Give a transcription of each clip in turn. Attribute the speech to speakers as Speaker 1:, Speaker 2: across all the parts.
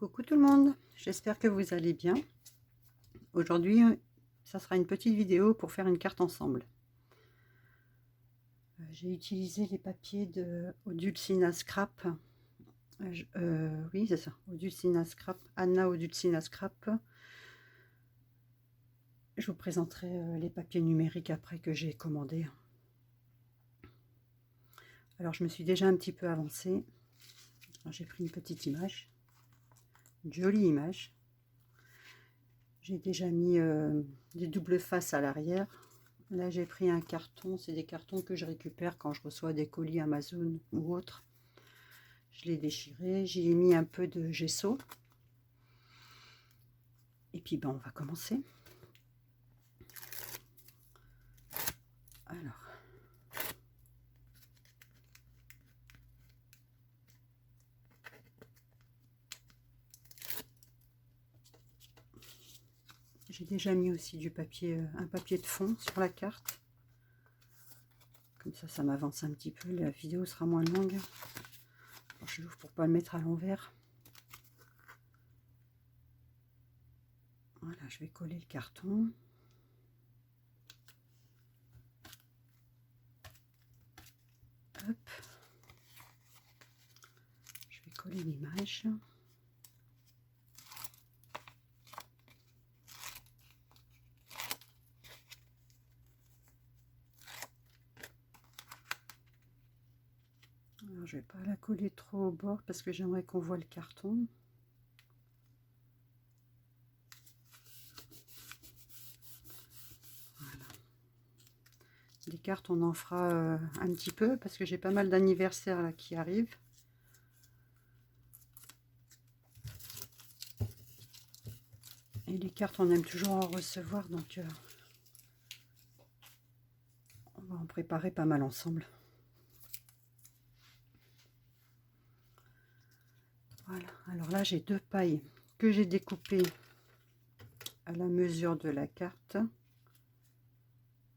Speaker 1: Coucou tout le monde, j'espère que vous allez bien. Aujourd'hui, ça sera une petite vidéo pour faire une carte ensemble. J'ai utilisé les papiers de Odulcina Scrap. Oui, c'est ça, Odulcina Scrap, Anna Odulcina Scrap. Je vous présenterai les papiers numériques après que j'ai commandé. Alors, je me suis déjà un petit peu avancée. J'ai pris une petite image, une jolie image. J'ai déjà mis des doubles faces à l'arrière. Là, j'ai pris un carton. C'est des cartons que je récupère quand je reçois des colis Amazon ou autres. Je l'ai déchiré. J'y ai mis un peu de gesso. Et puis, ben, on va commencer. Alors. J'ai déjà mis aussi du papier, un papier de fond sur la carte. Comme ça m'avance un petit peu. La vidéo sera moins longue. Alors, je l'ouvre pour ne pas le mettre à l'envers. Voilà, je vais coller le carton. Hop. Je vais coller l'image. Alors, je vais pas la coller trop au bord parce que j'aimerais qu'on voit le carton. Voilà. Les cartes, on en fera un petit peu parce que j'ai pas mal d'anniversaires là qui arrivent. Et les cartes, on aime toujours en recevoir, donc on va en préparer pas mal ensemble. Voilà, alors là j'ai deux pailles que j'ai découpées à la mesure de la carte,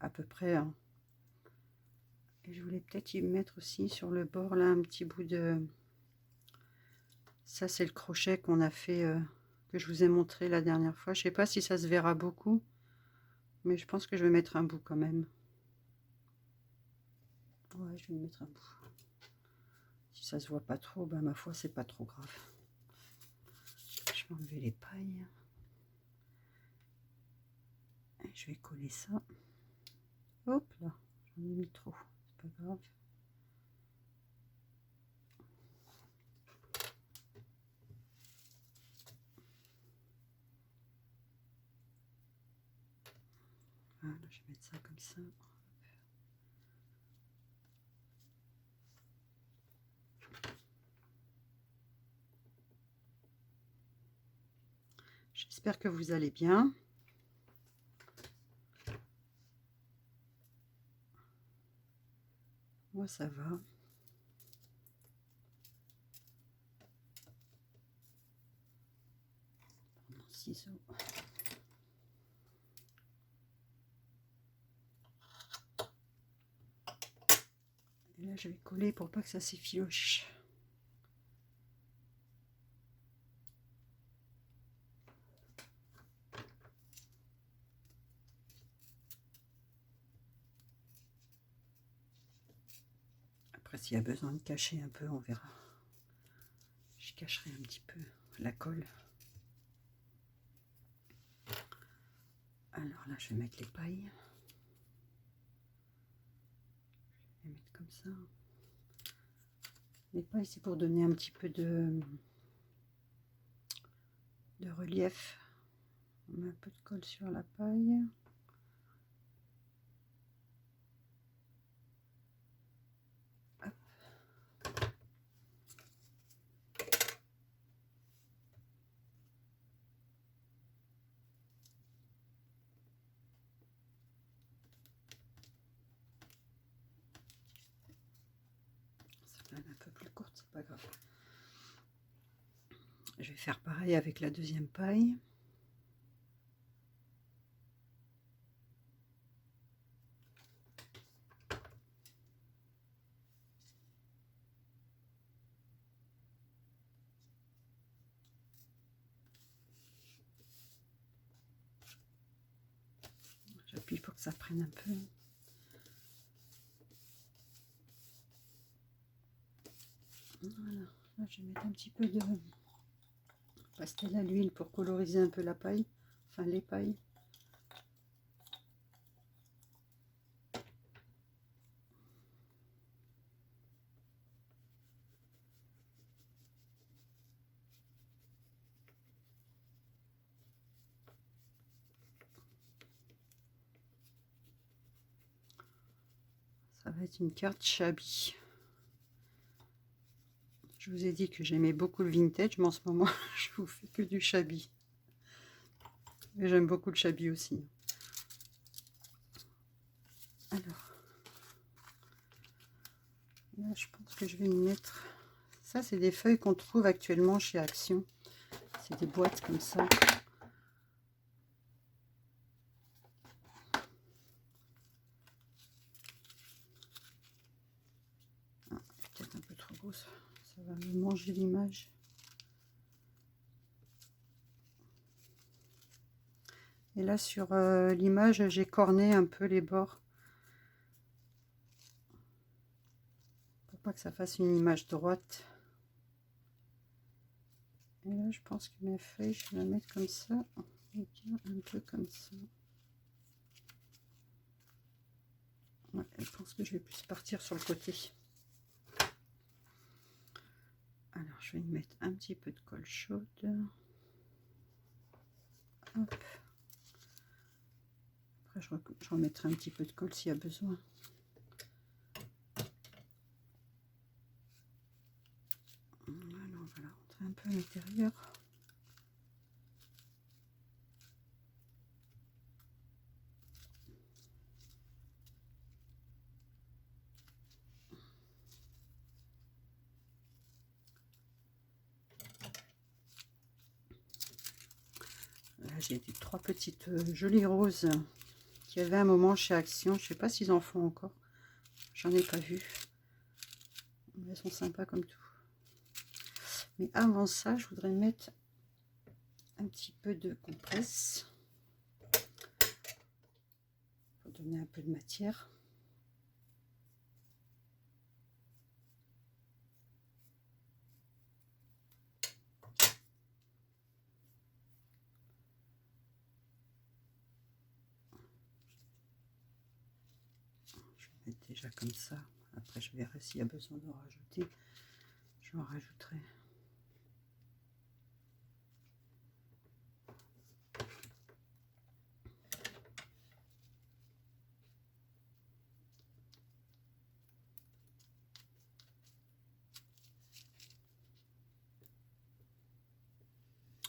Speaker 1: à peu près. Hein. Et je voulais peut-être y mettre aussi sur le bord là un petit bout de... Ça c'est le crochet qu'on a fait, que je vous ai montré la dernière fois. Je sais pas si ça se verra beaucoup, mais je pense que je vais mettre un bout quand même. Ouais, je vais mettre un bout. Si ça se voit pas trop, ben ma foi, c'est pas trop grave. Je vais enlever les pailles. Et je vais coller ça. Hop là, j'en ai mis trop, c'est pas grave. Voilà, je vais mettre ça comme ça. J'espère que vous allez bien. Moi, ça va. Ciseaux. Et là, je vais coller pour pas que ça s'effiloche. Après, s'il y a besoin de cacher un peu, on verra. Je cacherai un petit peu la colle. Alors là, je vais mettre les pailles. Je vais les mettre comme ça. Les pailles, c'est pour donner un petit peu de relief. On met un peu de colle sur la paille. Hop. Ça va être un peu plus courte, c'est pas grave. Je vais faire pareil avec la deuxième paille. que ça prenne un peu. Voilà, là, je vais mettre un petit peu de pastel à l'huile pour coloriser un peu la paille, enfin les pailles. Ça va être une carte shabby. Je vous ai dit que j'aimais beaucoup le vintage, mais en ce moment, je vous fais que du shabby. Et j'aime beaucoup le shabby aussi. Alors, là, je pense que je vais y mettre... Ça, c'est des feuilles qu'on trouve actuellement chez Action. C'est des boîtes comme ça. Ah, peut-être un peu trop gros, ça va me manger l'image. Et là, sur l'image, j'ai corné un peu les bords. Pour pas que ça fasse une image droite. Et là, je pense que mes feuilles, je vais la mettre comme ça. Un peu comme ça. Ouais, je pense que je vais plus partir sur le côté. Alors, je vais y mettre un petit peu de colle chaude. Hop. Après, je remettrai un petit peu de colle s'il y a besoin. Voilà, on va la rentrer un peu à l'intérieur. Là, j'ai des 3 petites jolies roses qu'il y avait un moment chez Action. Je sais pas s'ils en font encore. J'en ai pas vu. Elles sont sympas comme tout. Mais avant ça, je voudrais mettre un petit peu de compresse pour donner un peu de matière. Je vais mettre déjà comme ça. Après, je verrai s'il y a besoin d'en rajouter. J'en rajouterai.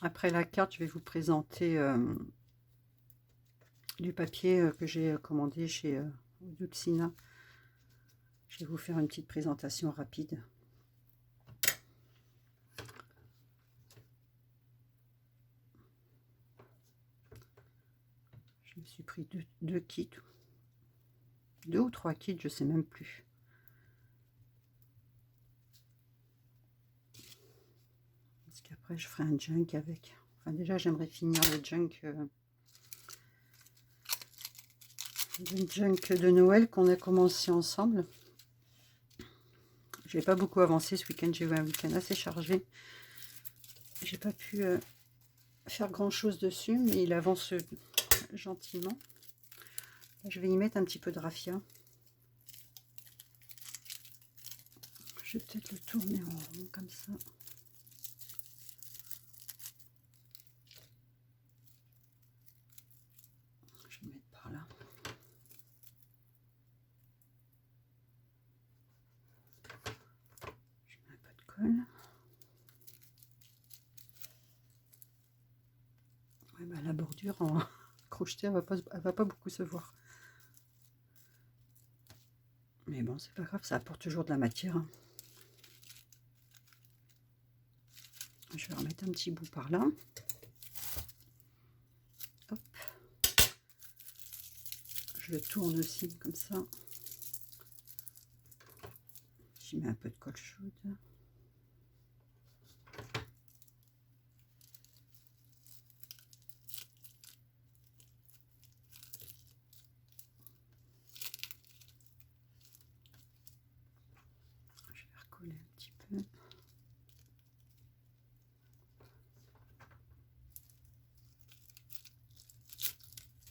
Speaker 1: Après la carte, je vais vous présenter du papier que j'ai commandé chez Dulcina. Je vais vous faire une petite présentation rapide. Je me suis pris deux kits, 2 ou 3 kits, je sais même plus. Parce qu'après je ferai un junk avec. Enfin déjà j'aimerais finir le junk de Noël qu'on a commencé ensemble. J'ai pas beaucoup avancé ce week-end, j'ai eu un week-end assez chargé. J'ai pas pu faire grand chose dessus, mais il avance gentiment. Là, je vais y mettre un petit peu de raffia. Je vais peut-être le tourner en rond comme ça. Je vais le mettre par là. Je mets un peu de colle. Ouais, bah, la bordure en crochetée, elle va pas beaucoup se voir. Mais bon, c'est pas grave, ça apporte toujours de la matière. Hein. Je vais remettre un petit bout par là. Hop. Je le tourne aussi comme ça. J'y mets un peu de colle chaude.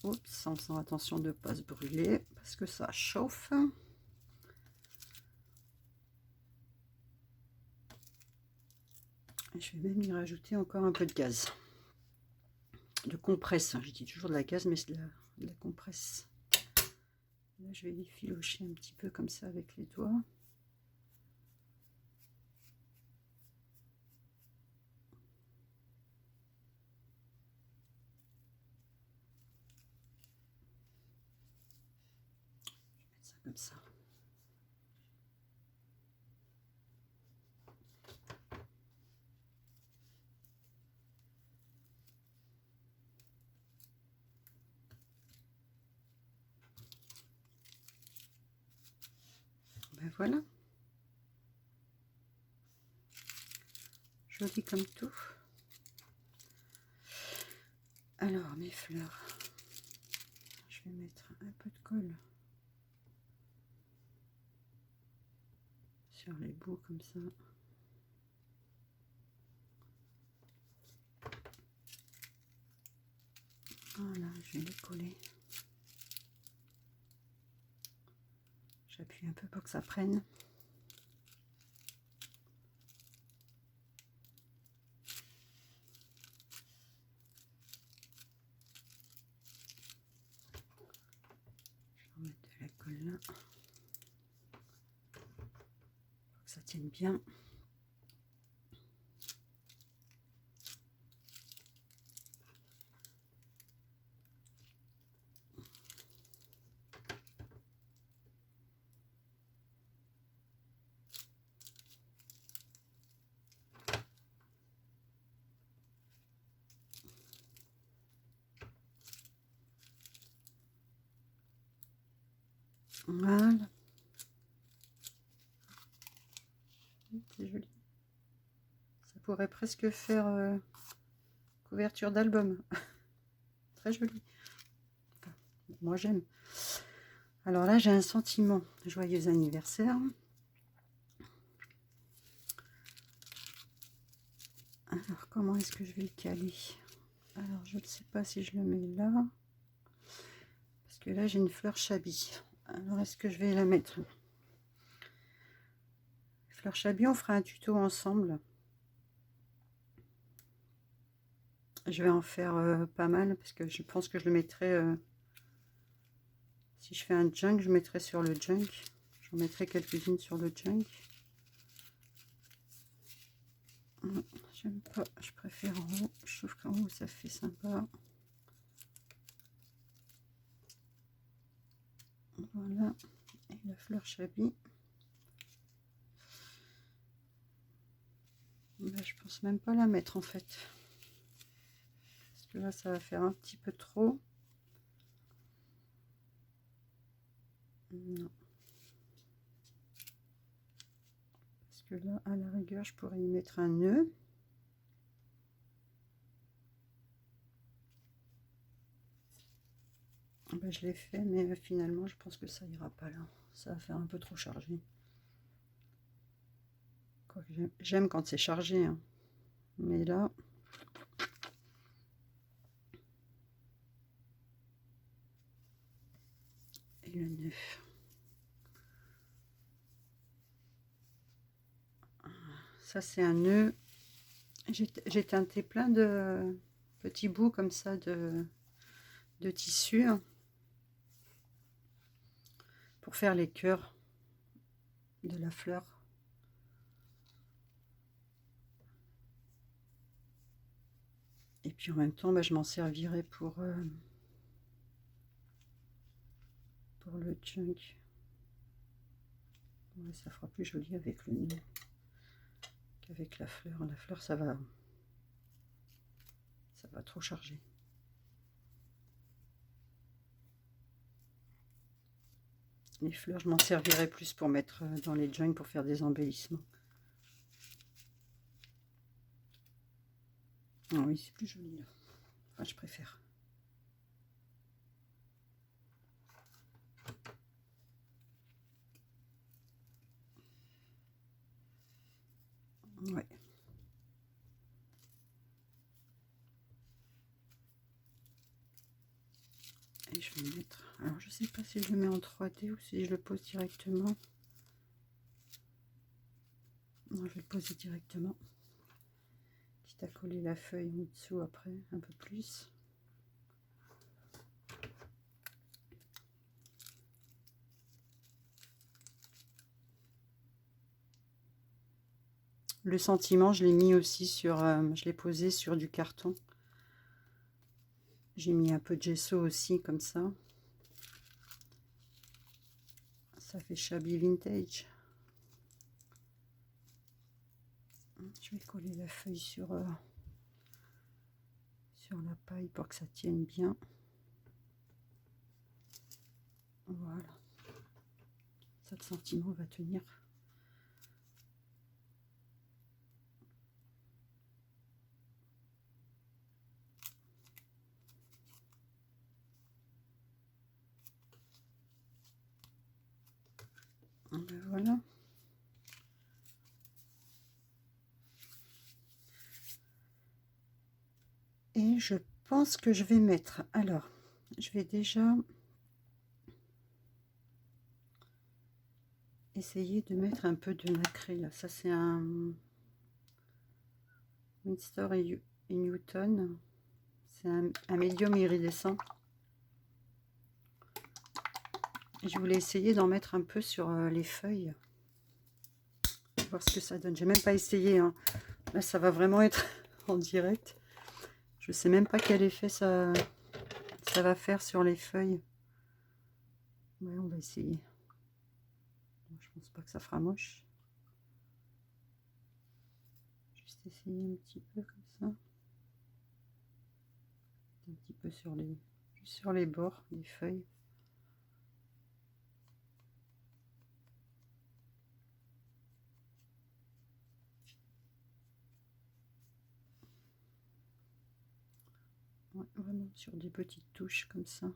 Speaker 1: Oups, en faisant attention de ne pas se brûler parce que ça chauffe. Et je vais même y rajouter encore un peu de gaz. De compresse, je dis toujours de la gaz, mais c'est de la compresse. Là, je vais y filocher un petit peu comme ça avec les doigts. Je vais mettre ça comme ça. Ben voilà. Joli comme tout. Alors, mes fleurs. Je vais mettre un peu de colle sur les bouts comme ça. Voilà, je vais les coller. J'appuie un peu pour que ça prenne. Je vais remettre de la colle là. Pour que ça tienne bien. Voilà. C'est joli. Ça pourrait presque faire couverture d'album. Très joli. Enfin, moi j'aime. Alors là j'ai un sentiment. Joyeux anniversaire. Alors comment est-ce que je vais le caler? Alors je ne sais pas si je le mets là. Parce que là j'ai une fleur chablis. Alors est-ce que je vais la mettre? Fleur chablis, on fera un tuto ensemble. Je vais en faire pas mal parce que je pense que je le mettrai. Si je fais un junk, je mettrai sur le junk. J'en mettrai quelques-unes sur le junk. J'aime pas, je préfère en haut. Je trouve qu'en haut ça fait sympa. Voilà. Et la fleur chablis. Ben, je pense même pas la mettre en fait. Parce que là ça va faire un petit peu trop. Non. Parce que là, à la rigueur, je pourrais y mettre un nœud. Ben, je l'ai fait, mais finalement, je pense que ça ira pas là. Ça va faire un peu trop chargé. J'aime quand c'est chargé, hein. Mais là... Et le nœud. Ça, c'est un nœud. J'ai teinté plein de petits bouts comme ça de tissu hein, pour faire les cœurs de la fleur. Et puis en même temps, bah, je m'en servirai pour le junk. Ouais, ça fera plus joli avec le nœud qu'avec la fleur. La fleur, ça va trop charger. Les fleurs, je m'en servirai plus pour mettre dans les junks pour faire des embellissements. Ah oui, c'est plus joli là. Enfin, je préfère. Ouais. je vais mettre. Alors, je sais pas si je le mets en 3D ou si je le pose directement. Non, je vais le poser directement. Quitte à coller la feuille en dessous après, un peu plus. Le sentiment, je l'ai mis aussi sur, je l'ai posé sur du carton. J'ai mis un peu de gesso aussi, comme ça. Ça fait shabby vintage. Je vais coller la feuille sur la paille pour que ça tienne bien. Voilà. Ça, le sentiment va tenir. Ben voilà. Et je pense que je vais mettre, alors, je vais déjà essayer de mettre un peu de nacré là. Ça, c'est un Winsor et Newton. C'est un médium iridescent. Et je voulais essayer d'en mettre un peu sur les feuilles. Voir ce que ça donne. J'ai même pas essayé, hein. Là, ça va vraiment être en direct. Je sais même pas quel effet ça va faire sur les feuilles. Ouais, on va essayer. Je pense pas que ça fera moche. Juste essayer un petit peu comme ça. Un petit peu sur les bords des feuilles. Ouais, vraiment sur des petites touches comme ça.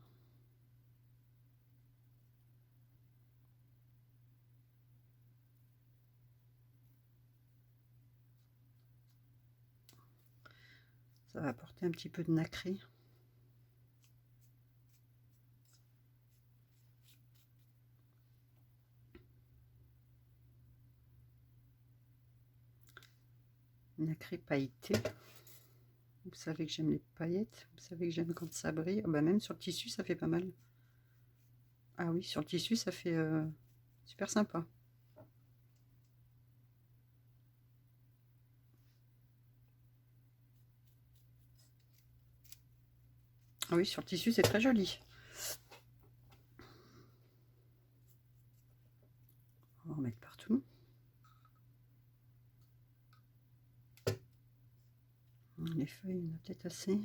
Speaker 1: Ça va apporter un petit peu de nacré. Nacré pailleté. Vous savez que j'aime les paillettes. Vous savez que j'aime quand ça brille. Oh, bah même sur le tissu, ça fait pas mal. Ah oui, sur le tissu, ça fait super sympa. Ah oui, sur le tissu, c'est très joli. On va en mettre partout. Les feuilles, il y en a peut-être assez.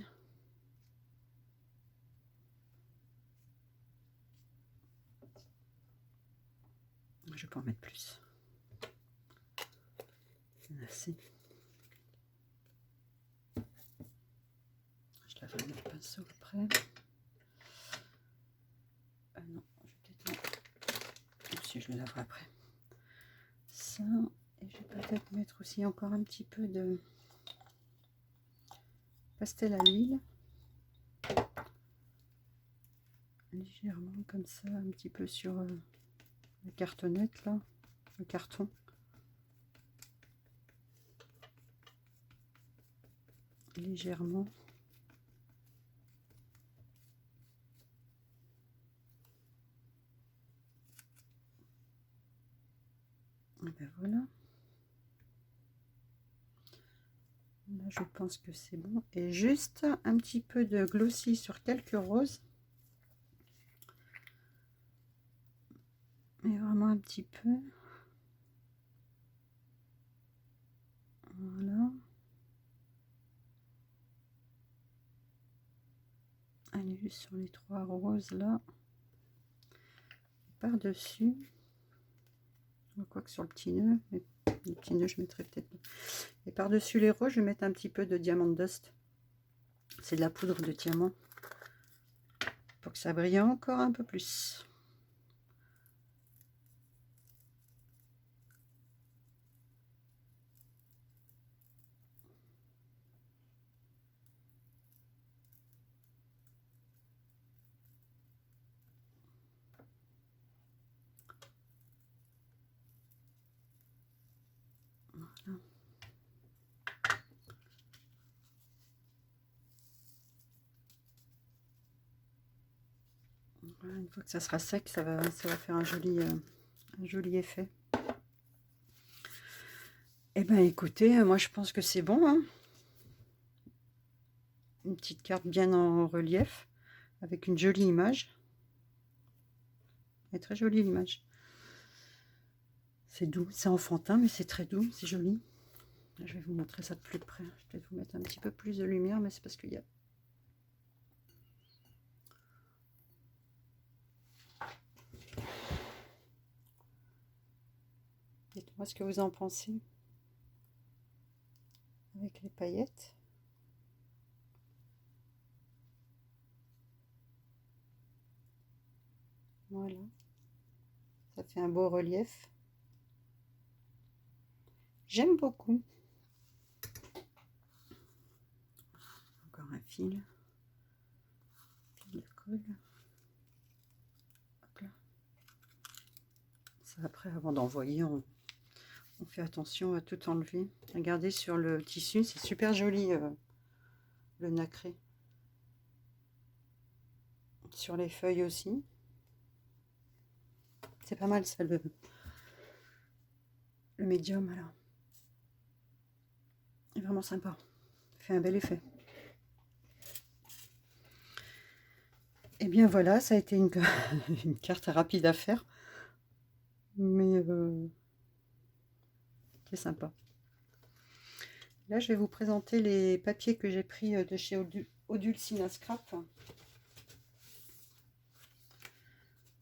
Speaker 1: Je peux en mettre plus. Il y en a assez. Je laverai mon pinceau après. Ah non, je vais peut-être mettre... Si, je le laverai après. Ça, et je vais peut-être mettre aussi encore un petit peu de pastel à l'huile. Légèrement comme ça, un petit peu sur la cartonnette là, le carton. Légèrement. Et ben voilà. Là, je pense que c'est bon. Et juste un petit peu de glossy sur quelques roses. Mais vraiment un petit peu. Voilà. Allez, juste sur les 3 roses là. Par-dessus. Quoique sur le petit nœud. Mais le petit nœud, je mettrai peut-être. Et par-dessus les roses, je vais mettre un petit peu de diamant dust. C'est de la poudre de diamant. Pour que ça brille encore un peu plus. là. Voilà, une fois que ça sera sec, ça va faire un joli effet. Eh ben écoutez, moi je pense que c'est bon, hein. Une petite carte bien en relief, avec une jolie image. Elle est très jolie l'image. C'est doux, c'est enfantin, mais c'est très doux, c'est joli. Je vais vous montrer ça de plus près. Je vais peut-être vous mettre un petit peu plus de lumière, mais c'est parce qu'il y a... Dites-moi ce que vous en pensez. Avec les paillettes. Voilà. Ça fait un beau relief. J'aime beaucoup. Encore un fil. Fil de colle. Hop là. Ça, après, avant d'envoyer, on fait attention à tout enlever. Regardez sur le tissu, c'est super joli le nacré. Sur les feuilles aussi. C'est pas mal ça, le médium alors. C'est vraiment sympa. Ça fait un bel effet. Et bien voilà, ça a été une carte rapide à faire. Mais c'est sympa. Là, je vais vous présenter les papiers que j'ai pris de chez Odulcina Scrap.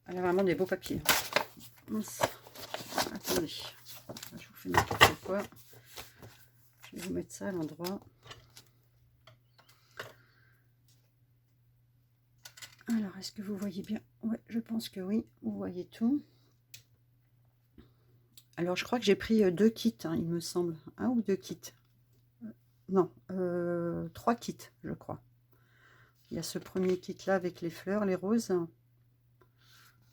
Speaker 1: Elle a vraiment des beaux papiers. Attendez, je vous fais n'importe quoi. Je vais vous mettre ça à l'endroit. Alors, est-ce que vous voyez bien? Ouais, je pense que oui, vous voyez tout. Alors, je crois que j'ai pris 2 kits, hein, il me semble. 1 ou 2 kits. Non, 3 kits, je crois. Il y a ce premier kit là avec les fleurs, les roses.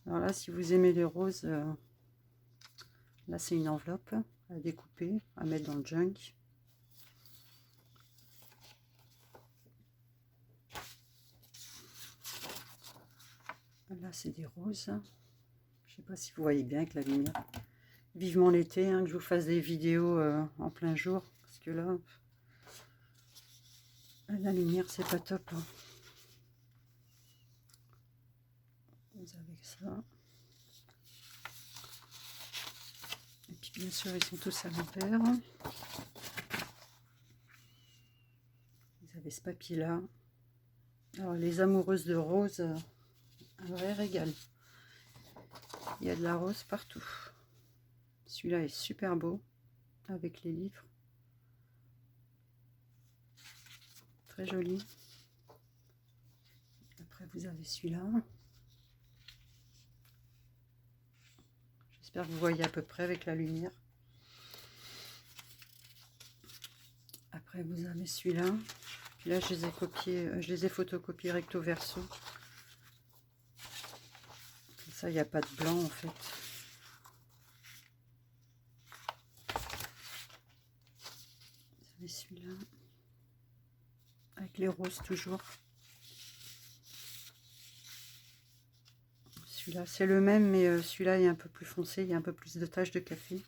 Speaker 1: Alors là, si vous aimez les roses, là c'est une enveloppe à découper, à mettre dans le junk. Là c'est des roses. Je sais pas si vous voyez bien avec la lumière. Vivement l'été, hein, que je vous fasse des vidéos en plein jour, parce que là, la lumière c'est pas top. Hein. Vous avez ça. Et puis bien sûr ils sont tous à l'envers. Vous avez ce papier là. Alors les amoureuses de rose, un vrai régal. Il y a de la rose partout. Celui-là est super beau avec les livres. Très joli. Après vous avez celui-là. J'espère que vous voyez à peu près avec la lumière. Après vous avez celui-là. Puis là je les ai copiés, je les ai photocopiés recto verso. Comme ça il n'y a pas de blanc en fait. Vous avez celui-là. Avec les roses toujours. Celui-là c'est le même mais celui-là est un peu plus foncé, il y a un peu plus de taches de café.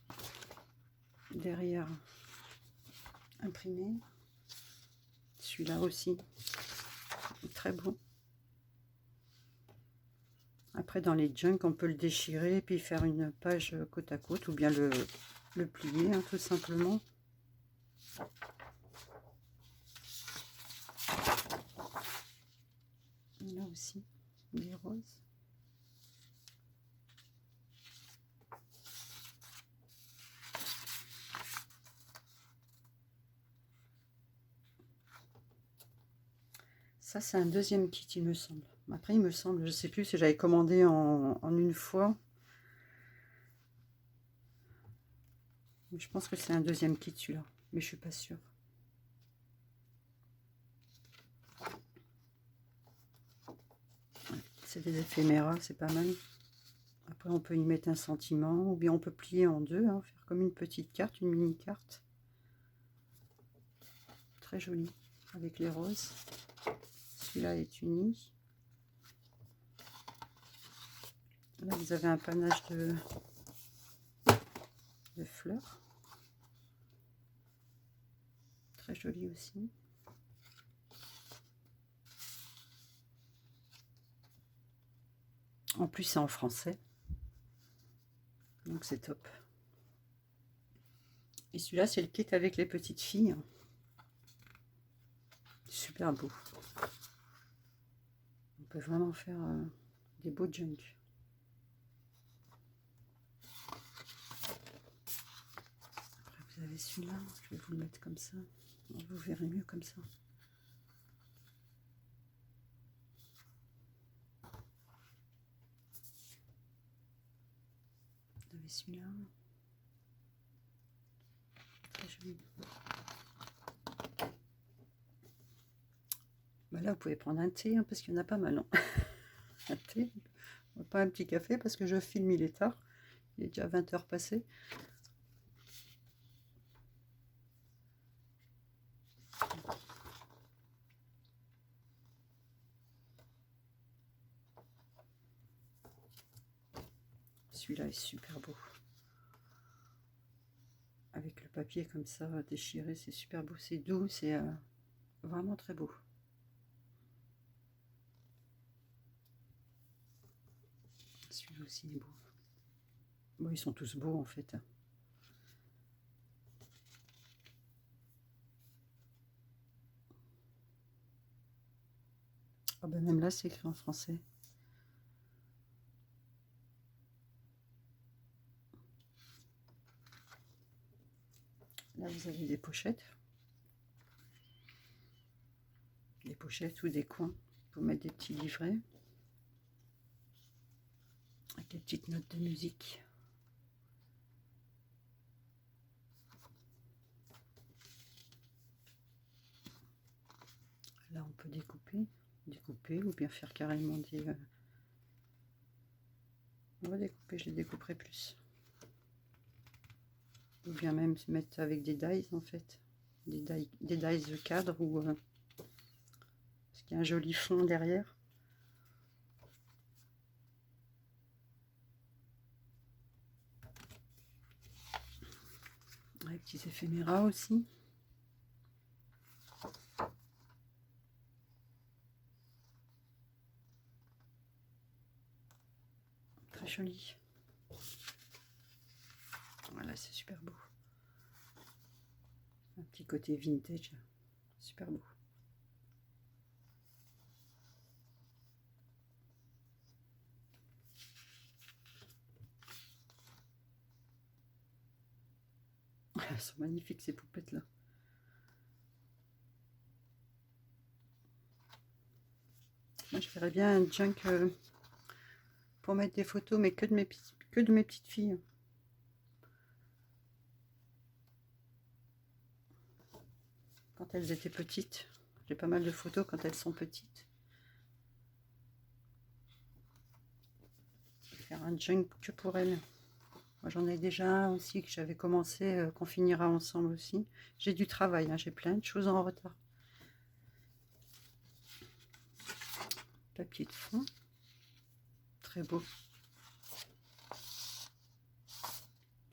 Speaker 1: Derrière imprimé. Celui-là aussi très beau. Après dans les junks on peut le déchirer et puis faire une page côte à côte ou bien le plier hein, tout simplement. Là aussi des roses. Ça c'est un deuxième kit il me semble. Après il me semble, je sais plus si j'avais commandé en une fois. Je pense que c'est un deuxième kit celui-là, mais je suis pas sûre. C'est des éphéméras, c'est pas mal. Après on peut y mettre un sentiment, ou bien on peut plier en deux, hein, faire comme une petite carte, une mini carte. très joli avec les roses. Celui-là est uni. Là, vous avez un panache de fleurs. Très joli aussi. En plus, c'est en français. Donc, c'est top. Et celui-là, c'est le kit avec les petites filles. Super beau. On peut vraiment faire des beaux junk. Après, vous avez celui-là. Je vais vous le mettre comme ça. Vous verrez mieux comme ça. Vous avez celui-là. Très joli. Bah là, vous pouvez prendre un thé, hein, parce qu'il y en a pas mal. Hein. Un thé, pas un petit café, parce que je filme, il est tard. Il est déjà 20 h passées. Celui-là est super beau. Avec le papier comme ça, déchiré, c'est super beau. C'est doux, c'est vraiment très beau. Celui-là aussi est beau. Bon, ils sont tous beaux en fait. Ah ben même là, c'est écrit en français. Là, vous avez des pochettes. Des pochettes ou des coins pour mettre des petits livrets. Avec des petites notes de musique. Là, on peut découper ou bien faire carrément des... On va découper, je les découperai plus. Ou bien même se mettre avec des dies en fait. Des dies de cadre ou... parce qu'il y a un joli fond derrière. Les petits éphéméras aussi. Très joli. Voilà, c'est super beau. Un petit côté vintage. Super beau. Elles sont magnifiques ces poupettes là. Moi je ferais bien un junk pour mettre des photos, mais que de mes petites filles. Quand elles étaient petites. J'ai pas mal de photos quand elles sont petites. Je vais faire un junk que pour elles. Moi j'en ai déjà un aussi que j'avais commencé, qu'on finira ensemble aussi. J'ai du travail, hein, j'ai plein de choses en retard. Papier de fond. Très beau.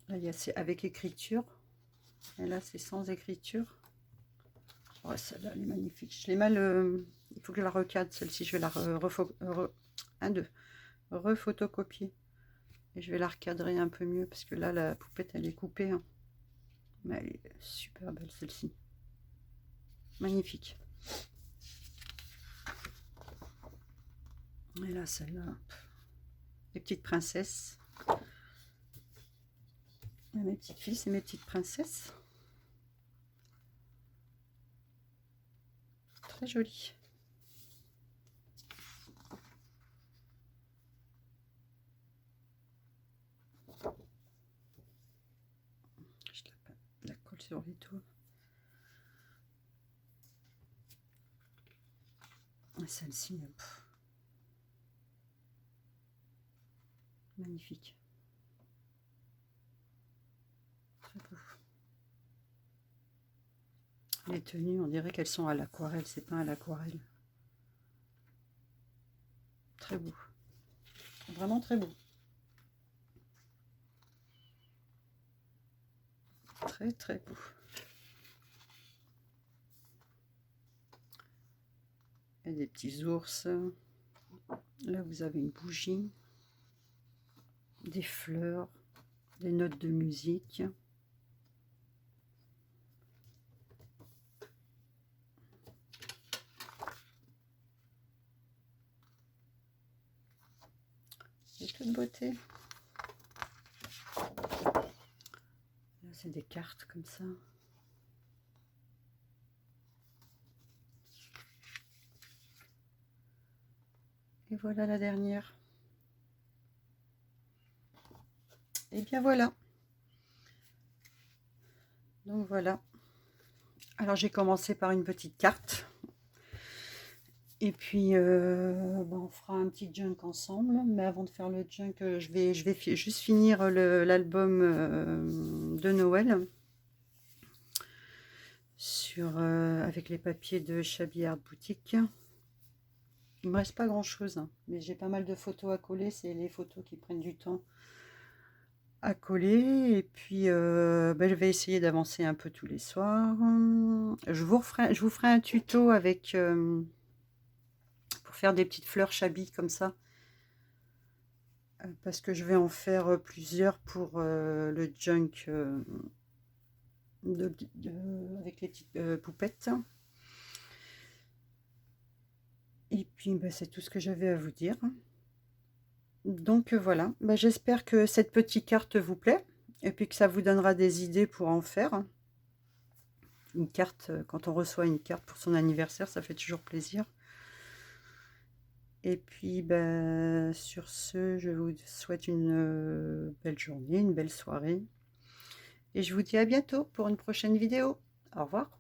Speaker 1: Là, il y a c'est avec écriture. Et là, c'est sans écriture. Oh, celle-là, elle est magnifique. Je l'ai mal... il faut que je la recadre, celle-ci. Je vais la refotocopier. Et je vais la recadrer un peu mieux, parce que là, la poupette, elle est coupée. Hein. Mais elle est super belle, celle-ci. Magnifique. Et là, celle-là, les petites princesses. Et mes petites filles, c'est mes petites princesses. Très jolie. Je la colle sur les doigts. Celle-ci, magnifique. Très beau. Les tenues, on dirait qu'elles sont à l'aquarelle, c'est pas à l'aquarelle. Très beau. Vraiment très beau. Très très beau. Il y a des petits ours. Là, vous avez une bougie. Des fleurs. Des notes de musique. C'est toute beauté. Là, c'est des cartes comme ça. Et voilà la dernière. Et bien voilà. Donc voilà. Alors j'ai commencé par une petite carte. Et puis on fera un petit junk ensemble. Mais avant de faire le junk, je vais juste finir l'album de Noël. Avec les papiers de Shabby Art Boutique. Il me reste pas grand chose, hein, mais j'ai pas mal de photos à coller. C'est les photos qui prennent du temps à coller. Et puis je vais essayer d'avancer un peu tous les soirs. Je vous ferai un tuto avec pour faire des petites fleurs Shabby comme ça, parce que je vais en faire plusieurs pour le junk avec les petites poupettes. Et puis c'est tout ce que j'avais à vous dire. Donc voilà, j'espère que cette petite carte vous plaît et puis que ça vous donnera des idées pour en faire. Une carte, quand on reçoit une carte pour son anniversaire, ça fait toujours plaisir. Et puis sur ce, je vous souhaite une belle journée, une belle soirée. Et je vous dis à bientôt pour une prochaine vidéo. Au revoir.